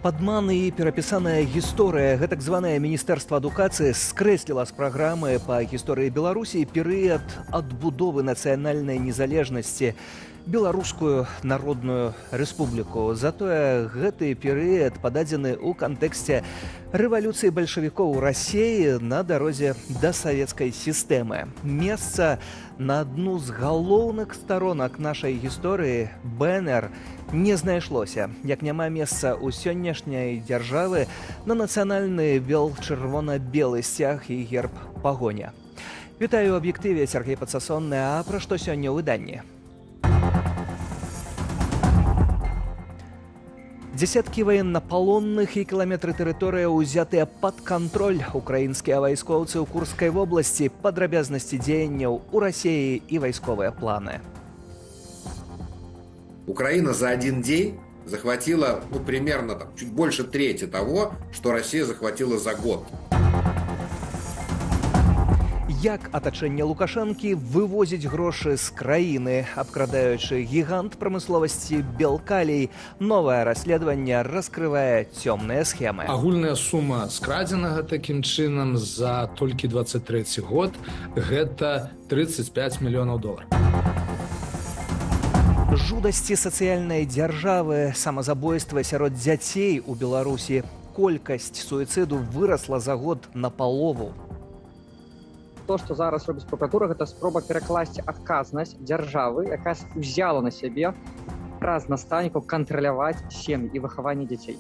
Падман і перапісаная гісторыя. Гэтак званае Міністэрства адукацыі скрэсліла з праграмы па гісторыі Беларусі перыяд адбудовы нацыянальнай незалежнасці Беларускую народную рэспубліку. Затое гэты перыяд пададзены ў кантэксце рэвалюцыі бальшавікоў у Расіі на дарозе да савецкай сістэмы. Месца на адну з галоўных старонак нашай гісторыі БНР не знайшлося, як няма месца ў сённяшняй дзяржавы на нацыянальны бел-чырвона-белы сцяг і герб пагоня. Вітаю ў аб'ектыве, Сергей Падсасонны, а пра што сёння ў выданні? Десяткі военнопалонных і кіламетры тэрыторыі ўзятыя пад кантроль. Украінскія вайскоўцы ў Курскай вобласці, падрабязнасці дзеянняў у Расіі і вайсковыя планы. Украина за один день захватила примерно чуть больше трети того, что Россия захватила за год. Як атачэнне Лукашэнкі вывозіць грошы з краіны, абкрадаючы гігант прамысловасці Белкалій. Новае расследаванне раскрывае цёмныя схемы. Агульная сума скрадзенага такім чынам за толькі 23 год гэта 35 мільёнаў долараў. Жудасці сацыяльнай дзяржавы, самазабойства сярод дзяцей у Беларусі. Колькасць суіцыду вырасла за год напалову. То, што зараз робіць прокуратура, гэта спроба перакласці адказнасць дзяржавы, якая ўзяла на сябе праз настаўнікаў кантраляваць сем'і і выхаванне дзяцей.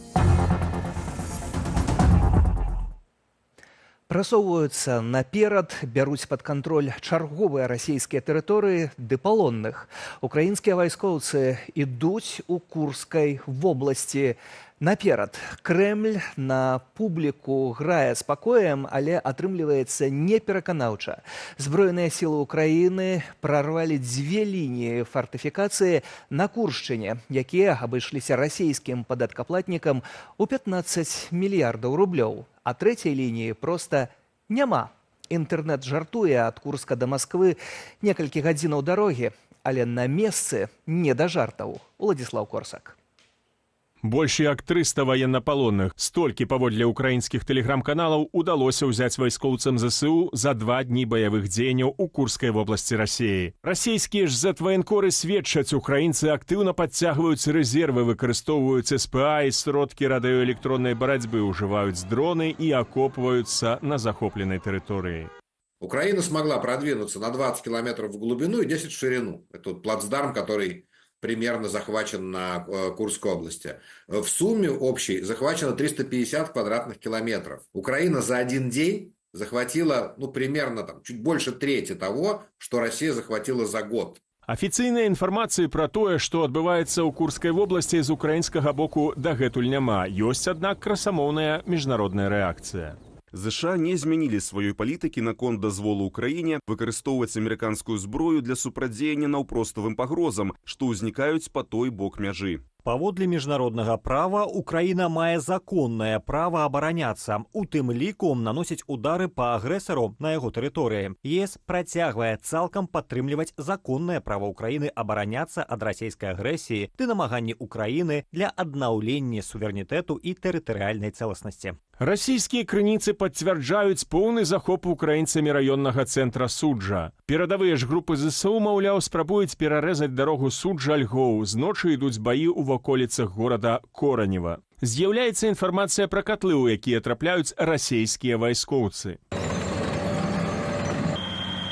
Прасоўваюцца наперад, бяруць пад кантроль чарговыя расійскія тэрыторыі ды палонных. Украінскія вайскоўцы ідуць у Курскай вобласці. Наперад, Крэмль на публіку грае спакоем, але атрымліваецца непераканаўча. Зброеныя сілы Украіны прарвалі 2 лініі фартыфікацыі на Куршчыне, якія абышліся расійскім падаткаплатнікам у 15 мільярдаў рублёў. А 3-й лініі проста няма. Інтэрнэт жартуе ад Курска да Масквы некалькі гадзінаў дарогі, але на месцы не да жартаў. Уладзіслаў Корсак. Больш як 300 военнопалонных. Столькі, паводле украінскіх тэлеграм-каналаў, удалося ўзяць вайскоўцам ЗСУ за 2 дні баявых дзеянняў у Курскай вобласці Расіі. Расійскія ж зэт-ваенкоры сведчаць, украінцы актыўна падцягваюць рэзервы, выкарыстоўваюць СПА і сродкі радыёэлектроннай барацьбы, ужываюць дроны і акопваюцца на захопленай тэрыторыі. Украина смогла продвинуться на 20 километров в глубину и 10 в ширину. Это плацдарм, который примерно захвачен на Курской области. В сумме общей захвачено 350 квадратных километров. Украина за один день захватила примерно чуть больше трети того, что Россия захватила за год. Афіцыйнай інфармацыі пра тое, што адбываецца ў Курскай вобласці з украінскага боку дагэтуль няма. Ёсць, аднак, красамоўная міжнародная рэакцыя. ЗША не змянілі сваёй палітыкі наконт дазволу ўкраіне выкарыстоўваць амерыканскую зброю для супрацьдзеяння наўпроставым пагрозам, што ўзнікаюць па той бок мяжы. Паводле міжнароднага права Украіна мае законнае права абараняцца, у тым ліку наносіць удары па агрэсару на яго тэрыторыі. ЕС працягвае цалкам падтрымліваць законнае права Украіны абараняцца ад расійскай агрэсіі ды намаганні Украіны для аднаўлення суверэнітэту і тэрытарыяльнай цэласнасці. Расійскія крыніцы пацвярджаюць поўны захоп украінцамі раённага цэнтра Суджа. Перадавыя ж групы ЗСУ, маўляў, спрабуюць перарэзаць дарогу Суджа-Льгоў. Зночы ідуць баі ў ваколіцах горада Коранева. З'яўляецца інфармацыя пра катлы, у якія трапляюць расійскія вайскоўцы.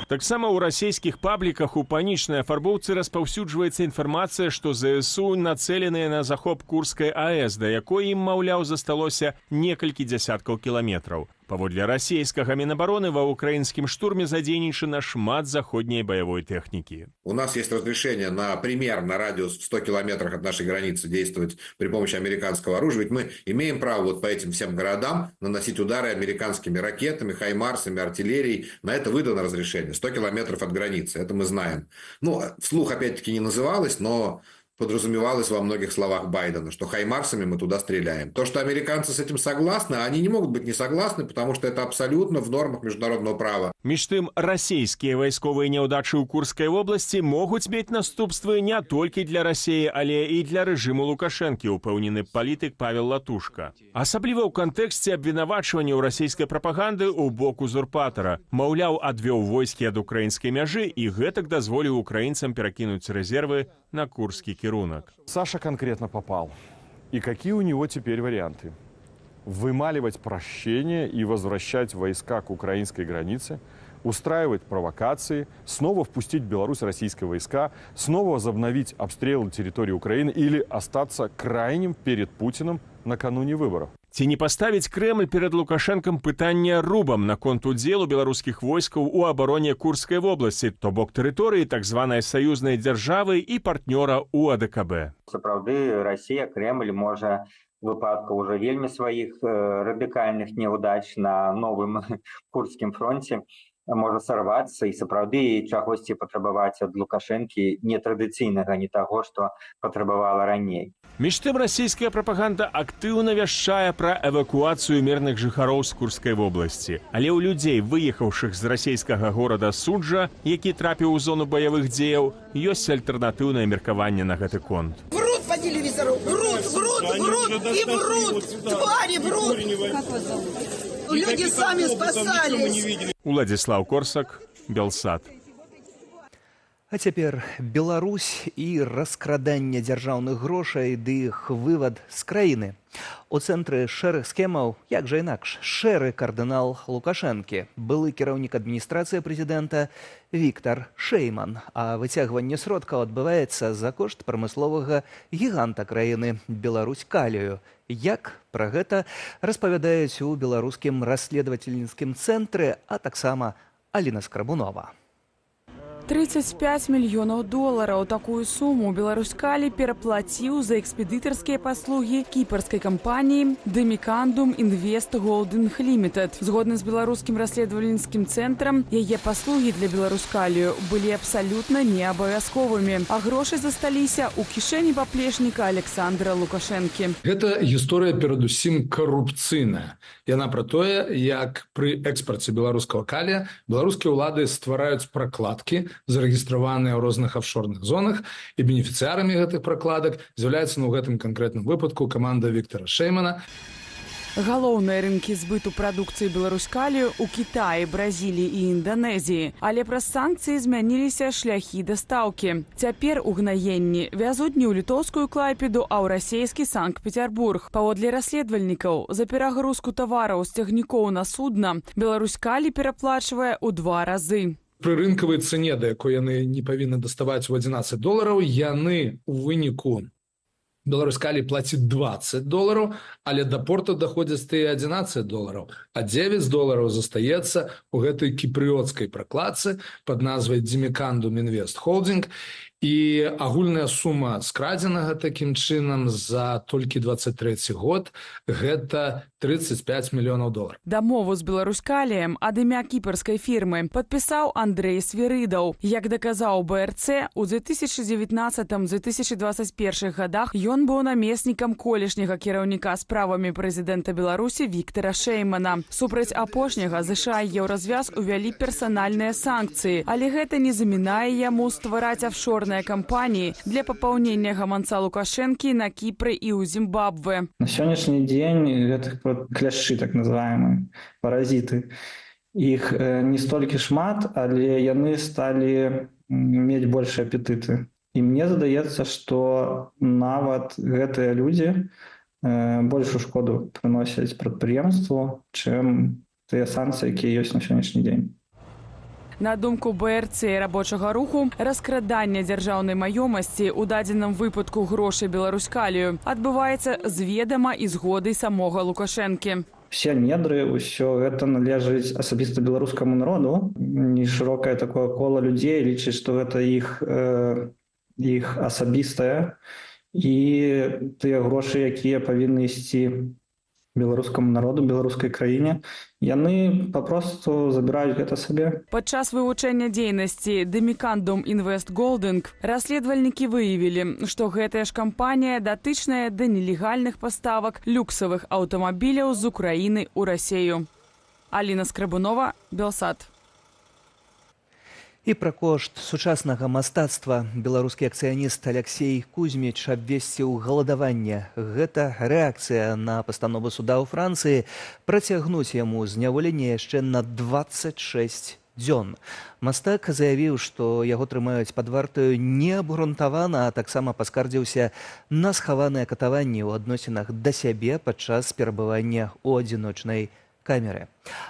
Таксама ў расійскіх пабліках у панічнай афарбоўцы распаўсюджваецца інфармацыя, што ЗСУ нацэленыя на захоп Курскай АЭС, да якой ім, маўляў, засталося некалькі дзясяткаў кіламетраў. Паводле расійскага Мінабароны ва ўкраінскім штурме задзейнічана шмат заходняй баявой тэхнікі. У нас есть разрешение на примерно радиус в 100 километрах от нашей границы действовать при помощи американского оружия. Ведь мы имеем право по этим всем городам наносить удары американскими ракетами, хаймарсами, артиллерией. На это выдано разрешение. 100 километров от границы. Это мы знаем. Вслух опять-таки не называлось, но подразумевалось во многих словах Байдена, что хаймарсами мы туда стреляем. То, что американцы с этим согласны, они не могут быть не согласны, потому что это абсолютно в нормах международного права. Між тым, расійскія вайсковыя няўдачы ў Курскай вобласці могуць мець наступствы не толькі для Расіі, але і для рэжыму Лукашэнкі, упэўнены палітык Павел Латушка. Асабліва ў кантэксце абвінавачванняў расійскай прапаганды ў бок узурпатара. Маўляў, адвёў войскі ад украінскай мяжы і гэтак дазволіў украінцам перакінуць рэзервы на курскі кірунак. Саша конкретно попал. И какие у него теперь варианты? Вымаливать прощение и возвращать войска к украинской границе, устраивать провокации, снова впустить в Беларусь российские войска, снова возобновить обстрелы территории Украины или остаться крайним перед Путиным накануне выборов. Ці не паставіць Крэмль перад Лукашэнкам пытанне рубам наконт удзелу беларускіх войскаў у абароне Курскай вобласці, то бок тэрыторыі так званай саюзнай дзяржавы і партнёра ў АДКБ. Сапраўды, Расія, Крэмль можа выпадку уже вельмі сваіх радыкальных няўдач на новым Курскім фронце можа сарвацца і сапраўды чагосьці патрабаваць ад Лукашэнкі нетрадыцыйнага, не таго, што патрабавала раней. Між тым, расійская прапаганда актыўна вяшчае пра эвакуацыю мірных жыхароў з Курскай вобласці. Але ў людзей, выехаўшых з расійскага горада Суджа, які трапіў у зону баявых дзеяў, ёсць альтэрнатыўнае меркаванне на гэты конт. Врут по телевизору, врут и врут, твари врут. Люди сами спасались. Уладзіслаў Корсак, Белсат. А цяпер Беларусь і раскраданне дзяржаўных грошай ды іх вывад з краіны. У цэнтры шэрых схемаў, як жа інакш, шэры кардынал Лукашэнкі, былы кіраўнік адміністрацыі прэзідэнта Віктар Шэйман, а выцягванне сродкаў адбываецца за кошт прамысловага гіганта краіны Беларусь Калію. Як пра гэта распавядаюць у беларускім расследавальніцкім цэнтры, а таксама Аліна Скрабунова. 35 мільёнаў долараў. Такую суму Беларусь-Калі пераплаціў за экспедытарскія паслугі кіпарскай кампаніі Demicandum Invest Holding Limited. Згодна з беларускім расследавальніцкім цэнтрам, яе паслугі для Беларусь-Калію былі абсалютна неабавязковымі, а грошы засталіся ў кішэні паплечніка Александра Лукашэнкі. Гэта гісторыя перадусім карупцыйная. Яна пра тое, як пры экспарце беларускага калія беларускія ўлады ствараюць пракладкі, зарэгістраваныя ў розных офшорных зонах, і бенефіцыярамі гэтых пракладак з'яўляецца ў гэтым канкрэтным выпадку каманда Віктара Шэймана. Галоўныя рынкі збыту прадукцыі Беларусь-Калію ў Кітаі, Бразіліі і Інданезіі. Але праз санкцыі змяніліся шляхі дастаўкі. Цяпер угнаенні вязуць не ў літоўскую Клайпеду, а ў расійскі Санкт-Петербург. Паводле расследавальнікаў, за перагрузку тавараў з цягнікоў на судна Беларусь-Калі пераплачвае ў 2 разы. Пры рынкавай цане, да якой яны не павінны даставаць у $11, яны ў выніку Беларусь-Калі плаціць $20, але да порта даходзяць тыя $11, а $9 застаецца у гэтай кіпрыёцкай пракладцы пад назвай Demicandum Invest Holding, і агульная сума скрадзенага такім чынам за толькі 23 год гэта $35 мільёнаў. Дамову з Беларусь-Каліем ад імя кіпарскай фірмы падпісаў Андрэй Свірыдаў. Як даказаў БРЦ, у 2019-2021 годах ён быў намеснікам колішняга кіраўніка справамі прэзідэнта Беларусі Віктара Шэймана. Супраць апошняга ЗША і Еўразвяз увялі персанальныя санкцыі, але гэта не замінае яму ствараць офшорныя кампаніі для папаўнення гаманца Лукашэнкі на Кіпры і ў Зімбабве. На сённяшні дзень гэтых кляшчы, так называемыя, паразіты, іх не столькі шмат, але яны сталі мець больш апетыты. І мне здаецца, што нават гэтыя людзі большую шкоду прыносяць прадпрыемству, чым тыя санкцыі, якія ёсць на сённяшні дзень. На думку БРЦ і рабочага руху, раскраданне дзяржаўнай маёмасці, у дадзеным выпадку грошай Беларусь-Калію, адбываецца з ведама і згодай самога Лукашэнкі. Все недры, ўсё гэта належыць асабіста беларускаму народу. Нешырокае такое кола людзей лічыць, што гэта іх асабістае, і тыя грошы, якія павінны ісці беларускаму народу, беларускай краіне, яны папросту забіраюць гэта сабе. Падчас вывучэння дзейнасці Demicandum Invest Holding расследавальнікі выявілі, што гэтая ж кампанія датычная да нелегальных паставак люксавых аўтамабіляў з Украіны ў Расею. Аліна Скрабунова, Белсат. І пра кошт сучаснага мастацтва беларускі акцыяніст Алексей Кузьміч абвесціў галадаванне. Гэта рэакцыя на пастанову суда ў Францыі працягнуць яму зняволенне яшчэ на 26 дзён. Мастак заявіў, што яго трымаюць пад вартаю неабгрунтавана, а таксама паскардзіўся на схаваныя катаванні ў адносінах да сябе падчас перабывання ў адзіночнай камеры.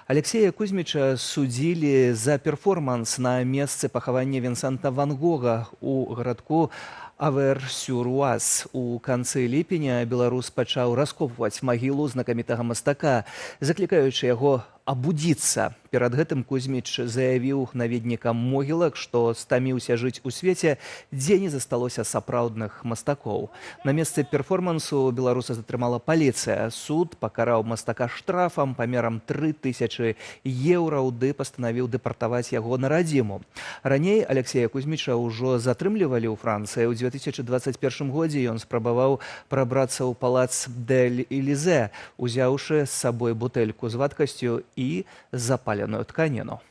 Алексея Кузьміча судзілі за перформанс на месцы пахавання Вінсента Ван Гога ў гарадку Авер-сюр-Уаз. У канцы ліпеня беларус пачаў раскопваць магілу знакамітага мастака, заклікаючы яго абудзіцца. Перад гэтым Кузьміч заявіў наведнікам могілак, што стаміўся жыць у свеце, дзе не засталося сапраўдных мастакоў. На месцы перформансу беларуса затрымала паліцыя. Суд пакараў мастака штрафам памерам 3000 еўраў ды пастанавіў дэпартаваць яго на радзіму. Раней Алексея Кузьміча ўжо затрымлівалі ў Францыі. У 2021 годзе ён спрабаваў прабрацца ў палац Дель-Элізе, узяўшы з сабой бутэльку з вадкасцю і запаленую тканіну.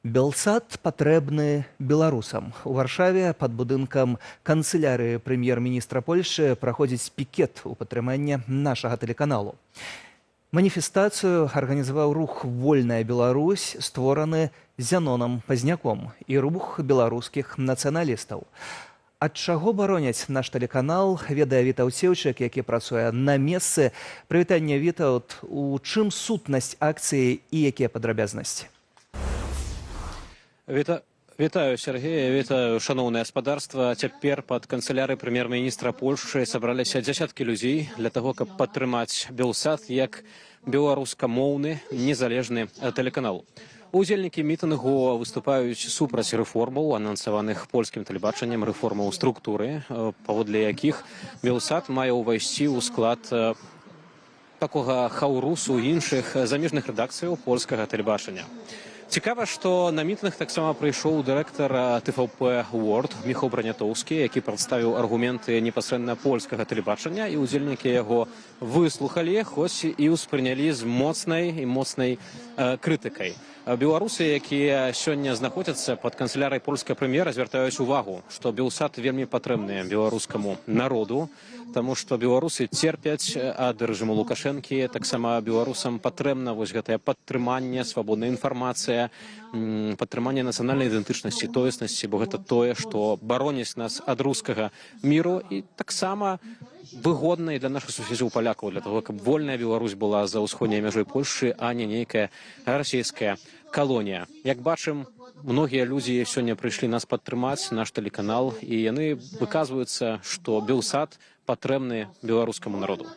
Белсат патрэбны беларусам. У Варшаве пад будынкам канцылярыі прэм'ер-міністра Польшчы праходзіць пікет у падтрыманне нашага тэлеканалу. Маніфестацыю арганізаваў рух «Вольная Беларусь», створаны Зянонам Пазняком, і рух беларускіх нацыяналістаў. Ад чаго бароняць наш тэлеканал, ведае Вітаўт Сеўчык, які працуе на месцы. Прывітанне, Вітаўт, у чым сутнасць акцыі і якія падрабязнасці? Вітаю, Сергея, вітаю, шаноўнае гаспадарства. Цяпер пад канцылярыяй прэм'ер-міністра Польшчы сабраліся дзясяткі людзей для таго, каб падтрымаць Белсат як беларускамоўны незалежны тэлеканал. Удзельнікі мітынгу выступаюць супраць рэформаў, анансаваных польскім тэлебачаннем, рэформаў структуры, паводле якіх Белсат мае ўвайсці ў склад такога хаўрусу іншых замежных рэдакцыяў польскага тэлебачання. Цікава, што на мітынг таксама прыйшоў дырэктар ТВП World Міхал Бранятоўскі, які прадставіў аргументы непасрэдна польскага тэлебачання, і удзельнікі яго выслухалі, хоць і ўспрынялі з моцнай крытыкай. Беларусы, якія сёння знаходзяцца пад канцылярыяй польскага прэм'ера, звяртаюць увагу, што Белсат вельмі патрэбны беларускаму народу, таму што беларусы церпяць ад рэжыму Лукашэнкі, таксама беларусам патрэбна вось гэтае падтрыманне, свабодная інфармацыя, падтрыманне нацыянальнай ідэнтычнасці, тоеснасці, бо гэта тое, што бароніць нас ад рускага міру і таксама выгодна і для нашых суседзяў палякаў, для того, каб вольная Беларусь была за ўсходняй мяжой Польшчы, а не нейкая расійская калонія. Як бачым, многія людзі сёння прыйшлі нас падтрымаць, наш тэлеканал, і яны выказваюцца, што Белсат патрэбны беларускаму народу.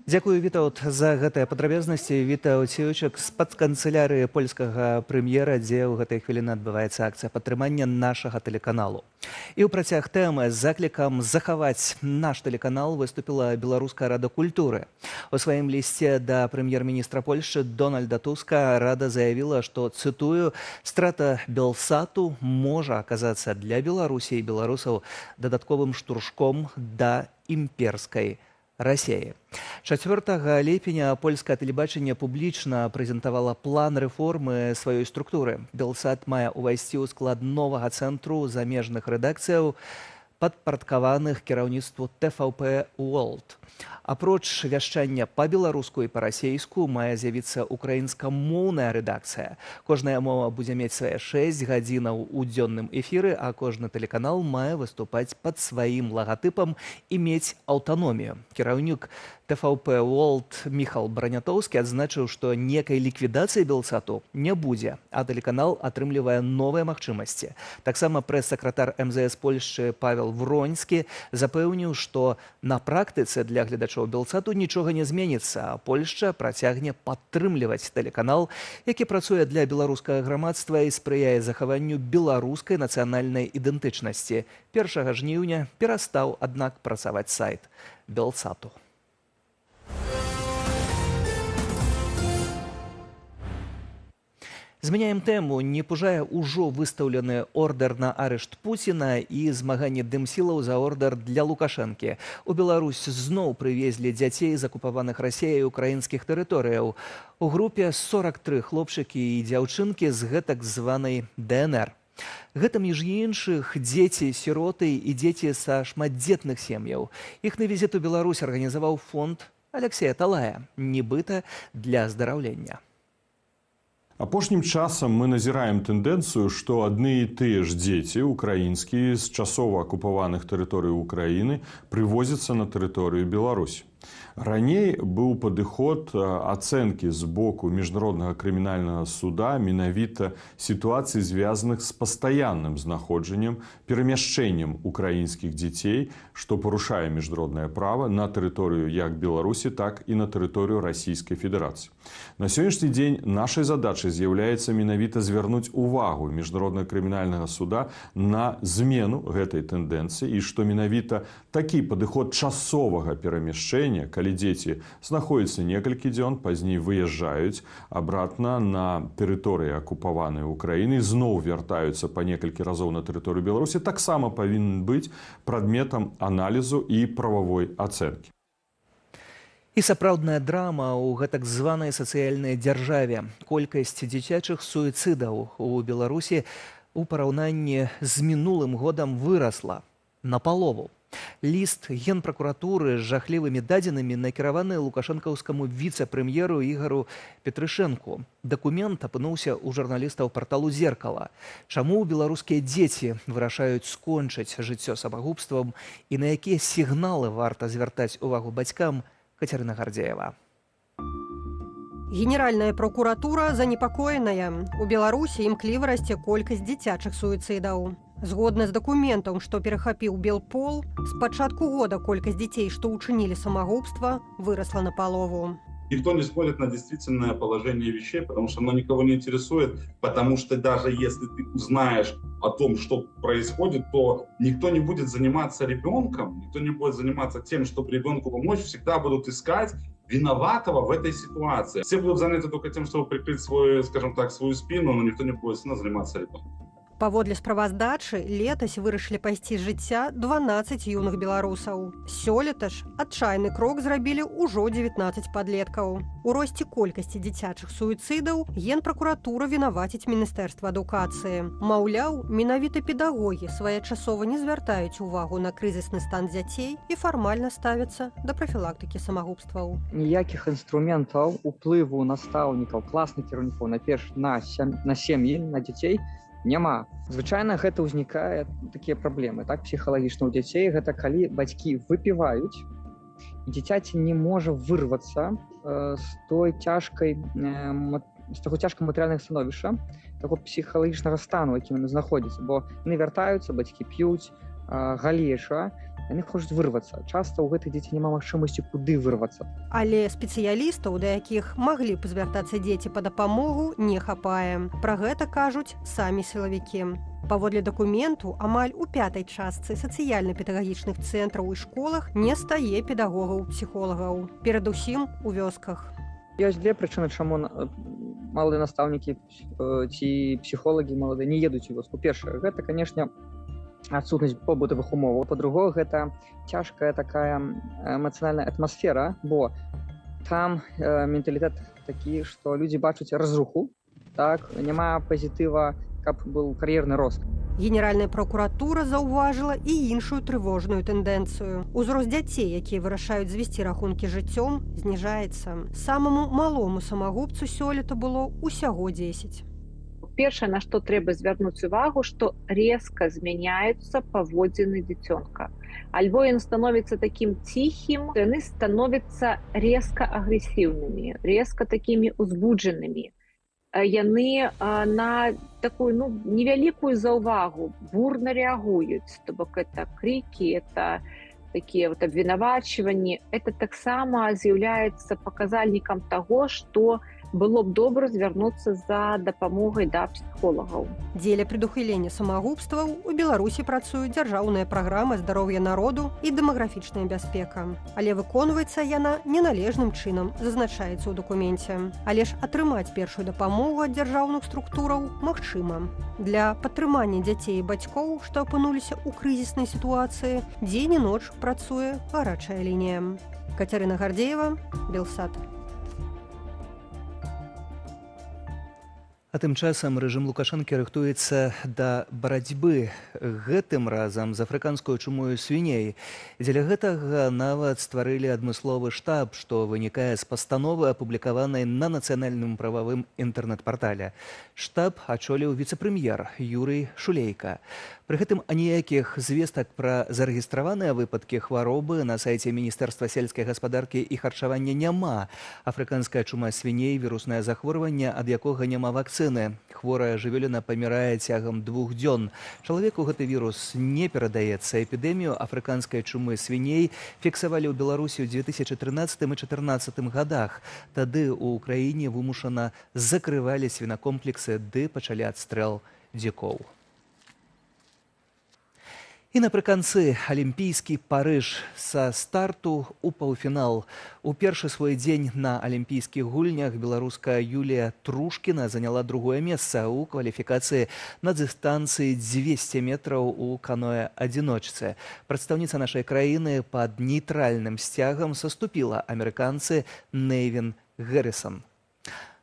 Дзякую, Вітаўт, за гэтыя падрабязнасці. Вітаўт Сеўчык з-пад канцылярыі польскага прэм'ера, дзе ў гэтай хвіліны адбываецца акцыя падтрымання нашага тэлеканалу. І ў працяг тэмы з заклікам захаваць наш тэлеканал выступіла Беларуская рада культуры. У сваім лісце да прэм'ер-міністра Польшчы Дональда Туска рада заявіла, што, цытую, страта Белсату можа аказацца для Беларусі і беларусаў дадатковым штуршком да імперскай Расеі. 4 ліпеня польскае тэлебачанне публічна прэзентавала план рэформы сваёй структуры. Белсат мае ўвайсці ў склад новага цэнтру замежных рэдакцыяў, падпарадкаваных кіраўніцтву ТВП World. Апроч вяшчання па-беларуску і па-расейску мае з'явіцца украінскамоўная рэдакцыя. Кожная мова будзе мець свае 6 гадзінаў у дзённым эфіры, а кожны тэлеканал мае выступаць пад сваім лагатыпам і мець аўтаномію. Кіраўнік ТВП World Міхал Бранятоўскі адзначыў, што некай ліквідацыі Белсату не будзе, а тэлеканал атрымлівае новыя магчымасці. Таксама прэс-сакратар МЗС Польшчы Павел Вроньскі запэўніў, што на практыцы для гледачоў Белсату нічога не зменіцца, а Польшча працягне падтрымліваць тэлеканал, які працуе для беларускага грамадства і спрыяе захаванню беларускай нацыянальнай ідэнтычнасці. 1 жніўня перастаў, аднак, працаваць сайт Белсату. Змяняем тэму. Не пужае ўжо выстаўлены ордэр на арышт Пуціна і змаганне дымсілаў за ордэр для Лукашэнкі. У Беларусь зноў прывезлі дзяцей з акупаваных Расіяй украінскіх тэрыторыяў. У групе 43 хлопчыкі і дзяўчынкі з гэтак званай ДНР. Гэта, між іншых, дзеці-сіроты і дзеці са шматдзетных сем'яў. Іхны візіт у Беларусь арганізаваў фонд Алексея Талая, нібыта для аздараўлення. Апошнім часам мы назіраем тэндэнцыю, што адны і тыя ж дзеці украінскія з часова акупаваных тэрыторый Украіны прывозяцца на тэрыторыю Беларусі. Раней быў падыход ацэнкі з боку міжнароднага крымінальнага суда менавіта сітуацый, звязаных з пастаянным знаходжаннем, перамяшчэннем украінскіх дзяцей, што парушае міжнароднае права на тэрыторыю як Беларусі, так і на тэрыторыю Расійскай Федэрацыі. На сённяшні дзень нашай задачай з'яўляецца менавіта звярнуць увагу міжнароднага крымінальнага суда на змену гэтай тэндэнцыі і што менавіта такі падыход часовага перамяшчэння, калі дзеці знаходзяцца некалькі дзён, пазней выязджаюць абратна на тэрыторыі акупаванай Украіны, зноў вяртаюцца па некалькі разоў на тэрыторыю Беларусі, таксама павінен быць прадметам аналізу і прававой ацэнкі. І сапраўдная драма ў гэтак званай сацыяльнай дзяржаве. Колькасць дзіцячых суіцыдаў у Беларусі ў параўнанні з мінулым годам вырасла напалову. Ліст Генпракуратуры з жахлівымі дадзенымі накіраваны лукашэнкаўскаму віцэ-прэм'еру Ігару Петрышэнку. Дакумент апынуўся ў журналістаў парталу «Зеркала». Чаму беларускія дзеці вырашаюць скончыць жыццё самагубствам і на якія сігналы варта звяртаць увагу бацькам, Кацярына Гардзеева. Генеральная прокуратура занепакоеная. У Беларусі імкліва расце колькасць дзіцячых суіцыдаў. Згодна з дакументам, што перахапіў Белпол, з пачатку года колькасць дзяцей, што ўчынілі самагубства, вырасла напалову. Никто не смотрит на действительное положение вещей, потому что оно никого не интересует, потому что даже если ты узнаешь о том, что происходит, то никто не будет заниматься ребенком, никто не будет заниматься тем, чтобы ребенку помочь, всегда будут искать виноватого в этой ситуации. Все будут заняты только тем, чтобы прикрыть свою, скажем так, свою спину, но никто не будет заниматься ребенком. Паводле справаздачы, летась вырашылі пайсці з жыцця 12 юных беларусаў. Сёлета ж адчайны крок зрабілі ўжо 19 падлеткаў. У росце колькасці дзіцячых суіцыдаў Генпракуратура вінаваціць Міністэрства адукацыі. Маўляў, менавіта педагогі своечасова не звяртаюць увагу на крызісны стан дзяцей і фармальна ставяцца да прафілактыкі самагубстваў. Ніякіх інструментаў уплыву настаўнікаў, класных кіраўнікоў на сем'і, на дзяцей няма. Звычайна гэта ўзнікае такія праблемы, так, псіхалагічна ў дзяцей. Гэта калі бацькі выпіваюць, і дзіцяці не можа вырвацца з таго цяжкага матэрыяльнага становішча, таго псіхалагічнага стану, якім яны знаходзяцца, бо яны вяртаюцца, бацькі п'юць, галеша, яны хочуць вырвацца. Часта ў гэтых дзяцей няма магчымасці куды вырвацца. Але спецыялістаў, да якіх маглі б звяртацца дзеці па дапамогу, не хапае. Пра гэта кажуць самі сілавікі. Паводле дакументу, амаль у 5-й частцы сацыяльна-педагагічных цэнтраў і школах не стае педагогаў-псіхолагаў. Перадусім у вёсках. Ёсць две прычыны, чаму маладыя настаўнікі ці псіхолагі маладыя не едуць у вёску. Першае, гэта, канешне, адсутнасць побытавых умоваў. Па-другое, гэта цяжкая такая эмацыянальная атмасфера, бо там менталітэт такі, што людзі бачаць разруху, так, няма пазітыва, каб быў кар'ерны рост. Генеральная прокуратура заўважыла і іншую трывожную тэндэнцыю. Узрост дзяцей, якія вырашаюць звесці рахункі жыццём, зніжаецца. Самаму малому самагубцу сёлета было ўсяго 10. першае, на што трэба звярнуць увагу, што резка змяняюцца паводзіны дзіцёнка. Альбо ён становіцца такім ціхім, яны становяцца резка агрэсіўнымі, резка такімі узбуджанымі. Яны на такую невялікую заўвагу бурна рэагуюць, то бок это крыкі, это такія абвінавачванні. Это таксама з'яўляецца паказальнікам таго, што было б добра звярнуцца за дапамогай да псіхолагаў. Дзеля прадухілення самагубстваў у Беларусі працуе дзяржаўная праграма здароўя народу і дэмаграфічная бяспека. Але выконваецца яна неналежным чынам, зазначаецца ў дакуменце. Але ж атрымаць першую дапамогу ад дзяржаўных структураў магчыма. Для падтрымання дзяцей і бацькоў, што апынуліся ў крызіснай сітуацыі, дзень і ноч працуе гарачая лінія. Кацярына Гардзеева, Белсат. А тым часам рэжым Лукашэнкі рыхтуецца да барацьбы гэтым разам з афрыканскую чумою свіней. Дзеля гэтага нават стварылі адмысловы штаб, што вынікае з пастановы, апублікаванай на нацыянальным прававым інтэрнэт-партале. Штаб ачоліў віцэ-прэм'ер Юрый Шулейка. Пры гэтым аніякіх звестак пра зарэгістраваныя выпадкі хваробы на сайце Міністэрства сельскай гаспадаркі і харчавання няма. Афрыканская чума свіней – віруснае захворванне, ад якога няма вакцыны. Хворая жывёліна памірае цягам 2 дзён. Чалавеку гэты вірус не перадаецца. Эпідэмію афрыканскай чумы свіней фіксавалі ў Беларусі ў 2013 і 2014 годах. Тады ў краіне вымушана закрывалі свінакомплексы ды пачалі адстрэл дзікоў. І напрыканцы алімпійскі Парыж са старту ў паўфінал. У першы свой дзень на алімпійскіх гульнях беларуска Юлія Трушкіна заняла 2-е месца ў кваліфікацыі на дыстанцыі 200 метраў у каноэ-адзіночцы. Прадстаўніца нашай краіны пад нейтральным сцягам саступіла амерыканцы Нэйвін Гэррысон.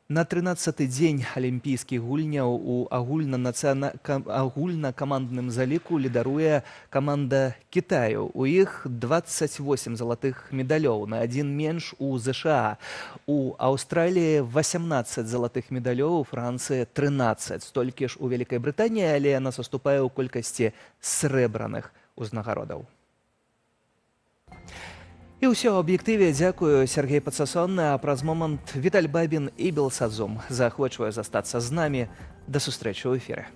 На 13-й дзень алімпійскіх гульняў у агульнакамандным заліку лідаруе каманда Кітаю. У іх 28 залатых медалёў, на 1 менш у ЗША. У Аўстраліі 18 залатых медалёў, у Францыі 13. Столькі ж у Вялікай Брытаніі, але яна саступае ў колькасці срэбраных узнагародаў. І ўсё ў аб'ектыве. Дзякую, Сергей Пацасон. А праз момант Віталь Бабін і Белсат Зум. Заахвочваю застацца з намі. Да сустрэчы ў эфіры.